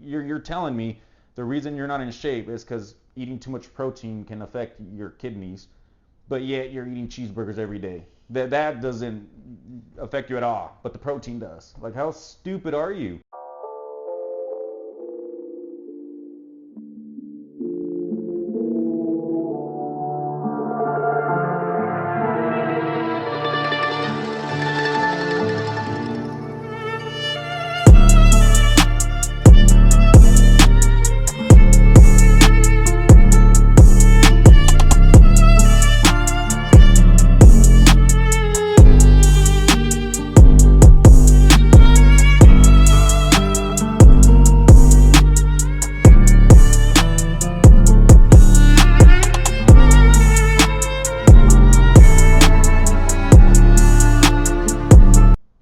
you're telling me the reason you're not in shape is because eating too much protein can affect your kidneys, but yet you're eating cheeseburgers every day. That doesn't affect you at all, but the protein does. Like, how stupid are you?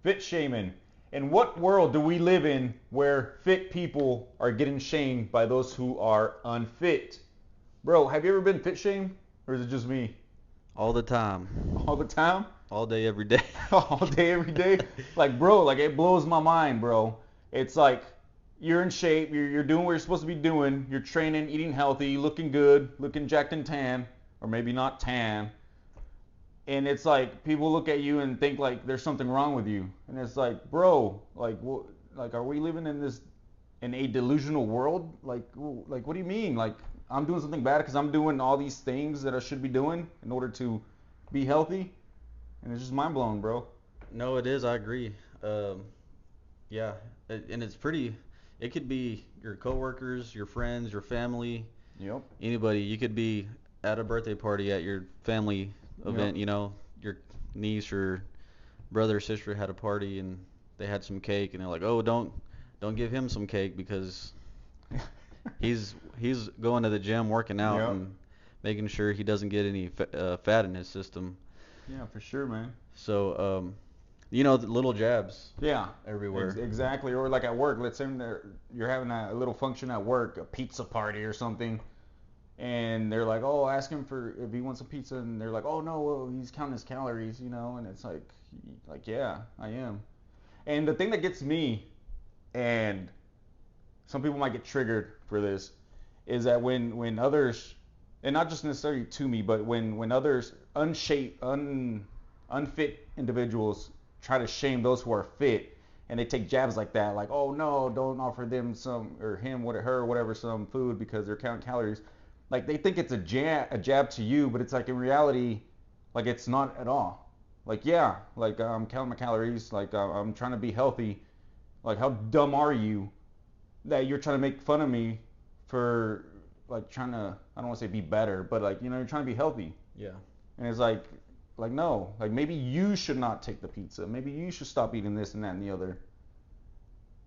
Fit shaming. In what world do we live in where fit people are getting shamed by those who are unfit? Bro, have you ever been fit shamed? Or is it just me? All the time. All the time? All day, every day. All day, every day? Like, bro, like it blows my mind, bro. It's like you're in shape, you're doing what you're supposed to be doing, you're training, eating healthy, looking good, looking jacked and tan, or maybe not tan, and it's like people look at you and think like there's something wrong with you, and it's like, bro, like are we living in a delusional world? Like what do you mean? Like I'm doing something bad because I'm doing all these things that I should be doing in order to be healthy, and it's just mind blowing, bro. No, it is. I agree. Yeah, and it's pretty. It could be your coworkers, your friends, your family, Yep. anybody. You could be at a birthday party at your family Yep. event. Your niece or brother or sister had a party and they had some cake, and they're like, "Oh, don't give him some cake because he's going to the gym, working out, Yep. and making sure he doesn't get any fat in his system." Yeah, for sure, man. So, the little jabs Yeah, everywhere. exactly. Or like at work, let's say you're having a little function at work, a pizza party or something, and they're like, oh, ask him for if he wants a pizza, and they're like, oh no, well, he's counting his calories, and it's like yeah, I am. And the thing that gets me, and some people might get triggered for this, is that when others, and not just necessarily to me, but when others unfit individuals try to shame those who are fit, and they take jabs like that, like, oh no, don't offer them some or him, what her, whatever, some food because they're counting calories. Like they think it's a jab to you, but it's like in reality, like it's not at all. Like yeah, like I'm counting my calories, like I'm trying to be healthy. Like how dumb are you that you're trying to make fun of me for like trying to, I don't want to say be better, but like you're trying to be healthy. Yeah. And it's like no, like maybe you should not take the pizza. Maybe you should stop eating this and that and the other.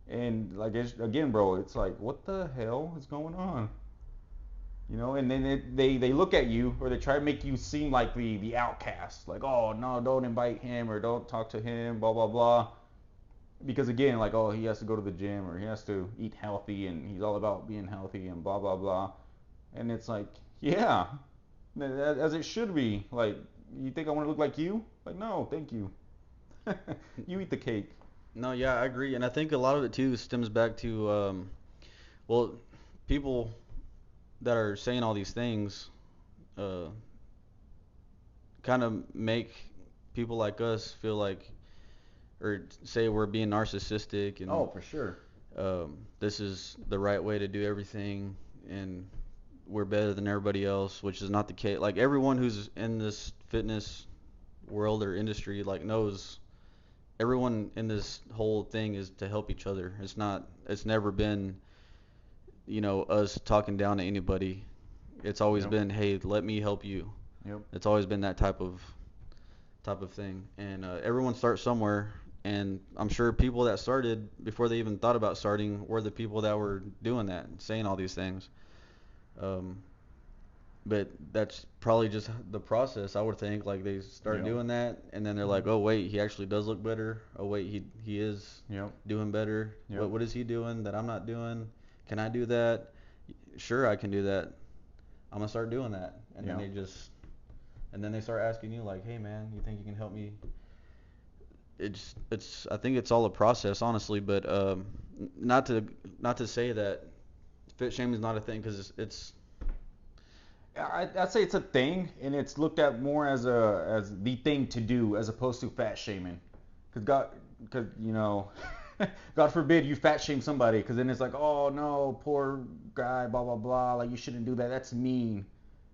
And like again, bro, it's like what the hell is going on? And then they look at you or they try to make you seem like the outcast. Like, oh no, don't invite him or don't talk to him, blah blah blah. Because again, like, oh, he has to go to the gym or he has to eat healthy and he's all about being healthy and blah blah blah. And it's like, yeah, as it should be. Like, you think I want to look like you? Like, no, thank you. You eat the cake. No, yeah, I agree, and I think a lot of it too stems back to, well, people that are saying all these things, uh, kind of make people like us feel like, or say we're being narcissistic, and Oh, for sure. this is the right way to do everything, and we're better than everybody else, which is not the case. Like everyone who's in this fitness world or industry, like knows everyone in this whole thing is to help each other. It's never been, us talking down to anybody. It's always Yep. been, hey, let me help you. Yep. It's always been that type of thing. And everyone starts somewhere. And I'm sure people that started before they even thought about starting were the people that were doing that, saying all these things. Um, but that's probably just the process. I would think like they start Yep. doing that, and then they're like, oh wait, he actually does look better. Oh wait, he is Yep. doing better. Yep. What is he doing that I'm not doing? Can I do that? Sure, I can do that. I'm gonna start doing that, and then they start asking you like, hey man, you think you can help me? it's I think it's all a process, honestly. But not to say that fit shaming is not a thing, because it's I'd say it's a thing, and it's looked at more as the thing to do as opposed to fat shaming. Because God forbid you fat shame somebody, because then it's like, oh no, poor guy, blah blah blah, like you shouldn't do that. That's mean.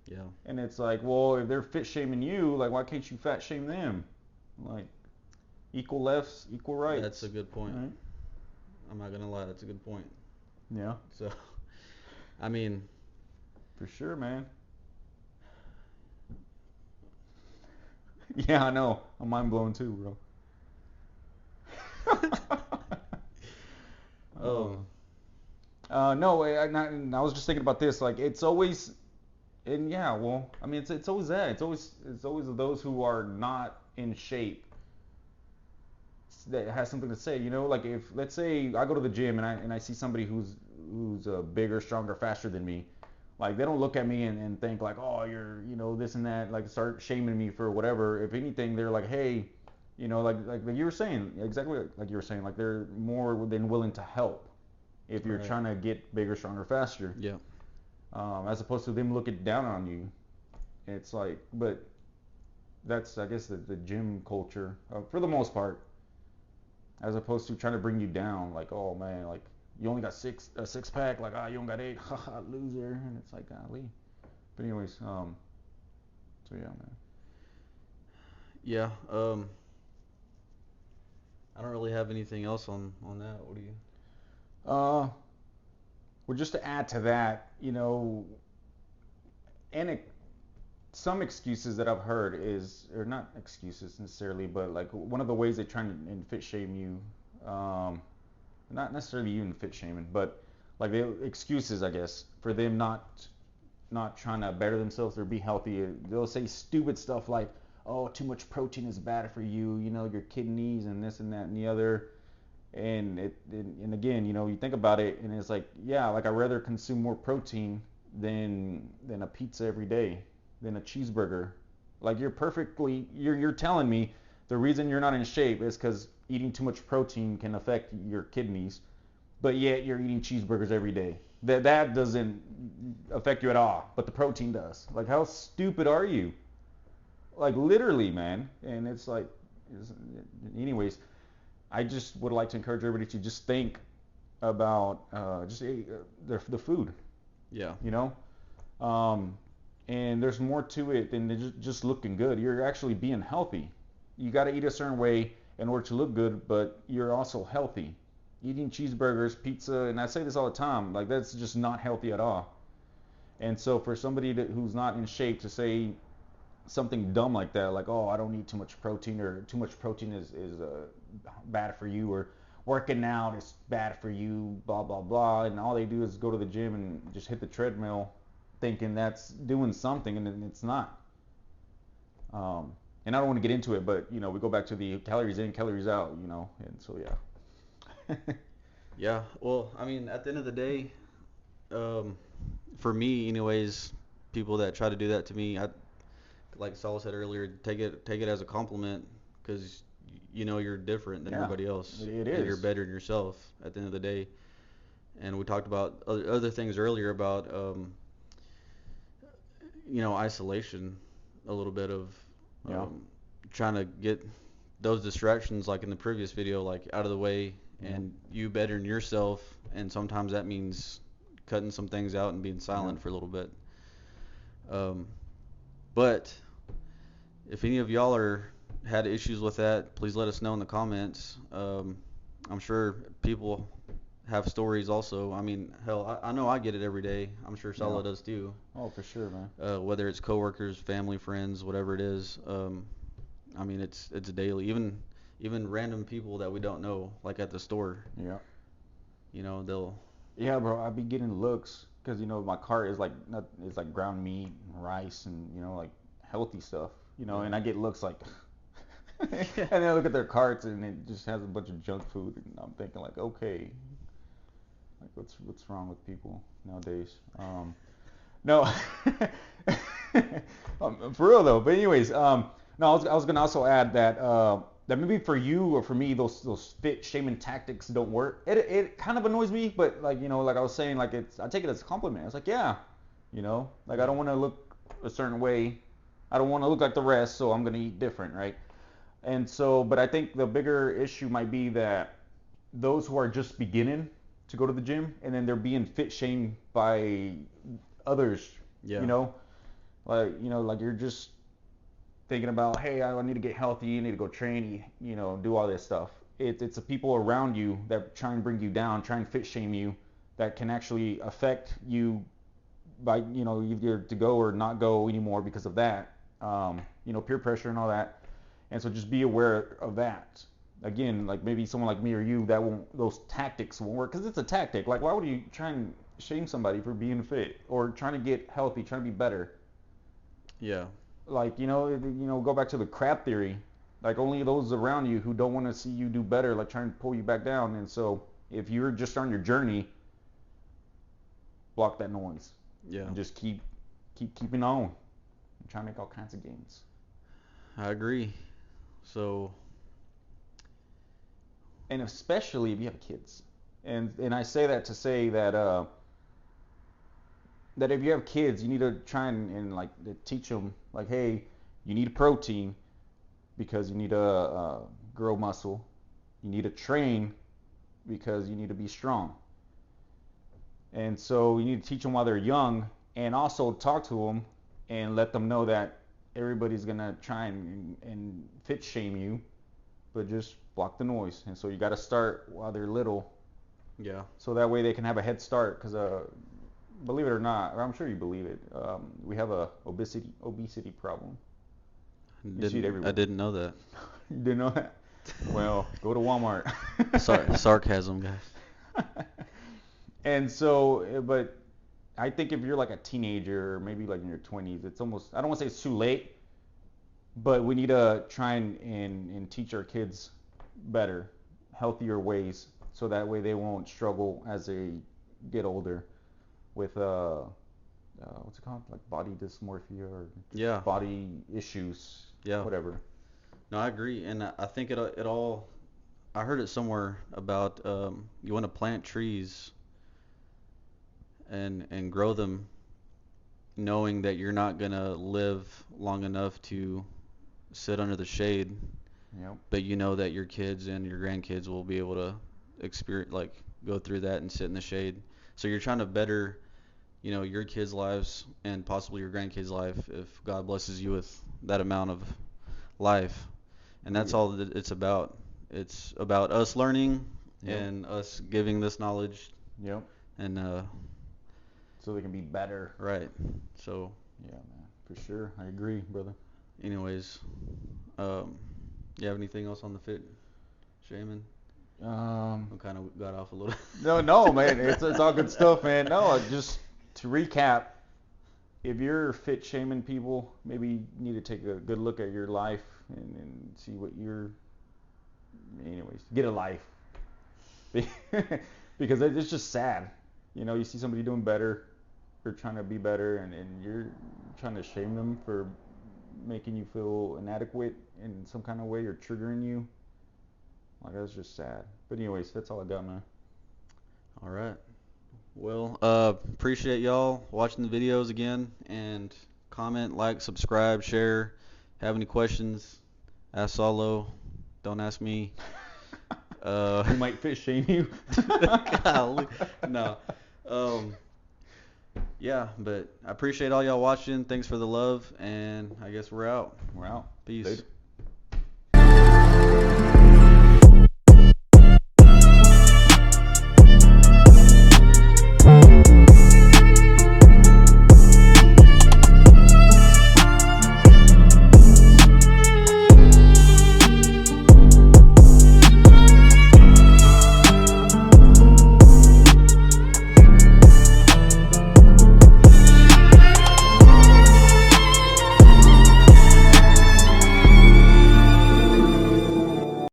yeah. And it's like, well, if they're fit shaming you, like why can't you fat shame them? Like equal lefts, equal rights. That's a good point. Right? I'm not gonna lie, that's a good point. Yeah, So, I mean, for sure, man. Yeah, I know. I'm mind blown too, bro. Oh. um, No, I was just thinking about this. Like, it's always, and yeah, well, I mean, it's always that. It's always those who are not in shape that has something to say. Like if let's say I go to the gym and I see somebody who's bigger, stronger, faster than me. Like they don't look at me and think like, oh, you're this and that. Like start shaming me for whatever. If anything, they're like, hey, like you were saying, exactly like you were saying. Like they're more than willing to help if you're Right. trying to get bigger, stronger, faster. yeah. As opposed to them looking down on you. It's like, but that's I guess the gym culture for the most part, as opposed to trying to bring you down. Like, oh man, like you only got a six pack, like you only got 8, haha, loser. And it's like, golly. But anyways, so yeah, man. Yeah. I don't really have anything else on that. What do you? Uh, well, just to add to that, and some excuses that I've heard is, or not excuses necessarily, but like one of the ways they try and fit shame you, not necessarily even fit shaming, but like the excuses, I guess, for them not trying to better themselves or be healthy. They'll say stupid stuff like, "Oh, too much protein is bad for you. Your kidneys and this and that and the other." And again, you think about it, and it's like, yeah, like I'd rather consume more protein than a pizza every day, than a cheeseburger. Like you're telling me the reason you're not in shape is because eating too much protein can affect your kidneys, but yet you're eating cheeseburgers every day. That doesn't affect you at all, but the protein does. Like how stupid are you? Like literally, man. And it's like, anyways, I just would like to encourage everybody to just think about just the food, Yeah. you know. Um, and there's more to it than just looking good. You're actually being healthy. You got to eat a certain way in order to look good, but you're also healthy. Eating cheeseburgers, pizza, and I say this all the time, like that's just not healthy at all. And so for somebody who's not in shape to say something dumb like that, like, oh, I don't need too much protein, or too much protein is bad for you, or working out is bad for you, blah, blah, blah. And all they do is go to the gym and just hit the treadmill thinking that's doing something, and it's not. And I don't want to get into it, but, we go back to the calories in, calories out, and so, yeah. Yeah. Well, I mean, at the end of the day, um, for me, anyways, people that try to do that to me, like Saul said earlier, take it as a compliment, because you're different than Yeah, everybody else. it And you're is. better than yourself at the end of the day. And we talked about other things earlier about isolation, a little bit of Yeah. trying to get those distractions, like in the previous video, like out of the way, Yeah. and you better than yourself. And sometimes that means cutting some things out and being silent Yeah. for a little bit. But if any of y'all had issues with that, please let us know in the comments. I'm sure people have stories also. I mean, hell, I know I get it every day. I'm sure Sala Yeah. does too. Oh, for sure, man. Whether it's coworkers, family, friends, whatever it is. I mean, it's daily. Even random people that we don't know, like at the store. Yeah. They'll. Yeah, bro, I be getting looks because my cart is like not, it's like ground meat, and rice, and like healthy stuff. Yeah. And I get looks like, and then I look at their carts and it just has a bunch of junk food, and I'm thinking like, okay, like what's wrong with people nowadays? No, for real though. But anyways, no, I was gonna also add that that maybe for you or for me, those fit shaming tactics don't work. It kind of annoys me, but like, you know, like I was saying, like I take it as a compliment. It's like, yeah, you know, like I don't want to look a certain way. I don't want to look like the rest, so I'm gonna eat different, right? And so, but I think the bigger issue might be that those who are just beginning to go to the gym and then they're being fit shamed by others, Yeah. you know, like you're just thinking about, hey, I need to get healthy, you need to go train, you know, do all this stuff. It's the people around you that try and bring you down, try and fit shame you, that can actually affect you by, you know, either to go or not go anymore because of that. You know, peer pressure and all that. And so just be aware of that. Again, like maybe someone like me or you, those tactics won't work because it's a tactic. Like, why would you try and shame somebody for being fit or trying to get healthy, trying to be better? Yeah. Like, go back to the crab theory. Like, only those around you who don't want to see you do better, like, trying to pull you back down. And so, if you're just on your journey, block that noise. Yeah. And just keeping on. And try to make all kinds of gains. I agree. So. And especially if you have kids. And I say that to say that that if you have kids, you need to try and like to teach them, like, hey, you need protein because you need to grow muscle. You need to train because you need to be strong. And so you need to teach them while they're young, and also talk to them and let them know that everybody's gonna try and fit shame you, but just block the noise. And so you got to start while they're little. Yeah. So that way they can have a head start, because believe it or not, or I'm sure you believe it, we have a obesity problem. You see it everywhere. I didn't know that. You didn't know that? Well, go to Walmart. Sarcasm, guys. And so, but I think if you're like a teenager, or maybe like in your 20s, it's almost, I don't want to say it's too late, but we need to try and teach our kids better, healthier ways, so that way they won't struggle as they get older with what's it called, like body dysmorphia or body issues, whatever. No, I agree, and I think it all. I heard it somewhere about you want to plant trees and grow them, knowing that you're not gonna live long enough to sit under the shade. Yep. But you know that your kids and your grandkids will be able to experience, like, go through that and sit in the shade. So you're trying to better, your kids' lives and possibly your grandkids' life if God blesses you with that amount of life. And that's all that it's about. It's about us learning and us giving this knowledge. Yep. And so they can be better. Right. So. Yeah, man. For sure. I agree, brother. Anyways, you have anything else on the fit shaming? I kind of got off a little. No, man. It's all good stuff, man. No, just to recap, if you're fit shaming people, maybe you need to take a good look at your life and see what you're. Anyways, get a life. Because it's just sad. You see somebody doing better, or trying to be better, and you're trying to shame them for making you feel inadequate in some kind of way, or triggering you. Like, that's just sad. But anyways, that's all I got, man. All right. Well, appreciate y'all watching the videos again, and comment, like, subscribe, share. Have any questions, ask Solo. Don't ask me. He might fit shame you. Golly. No. Yeah, but I appreciate all y'all watching. Thanks for the love, and I guess we're out. We're out. Peace. Later.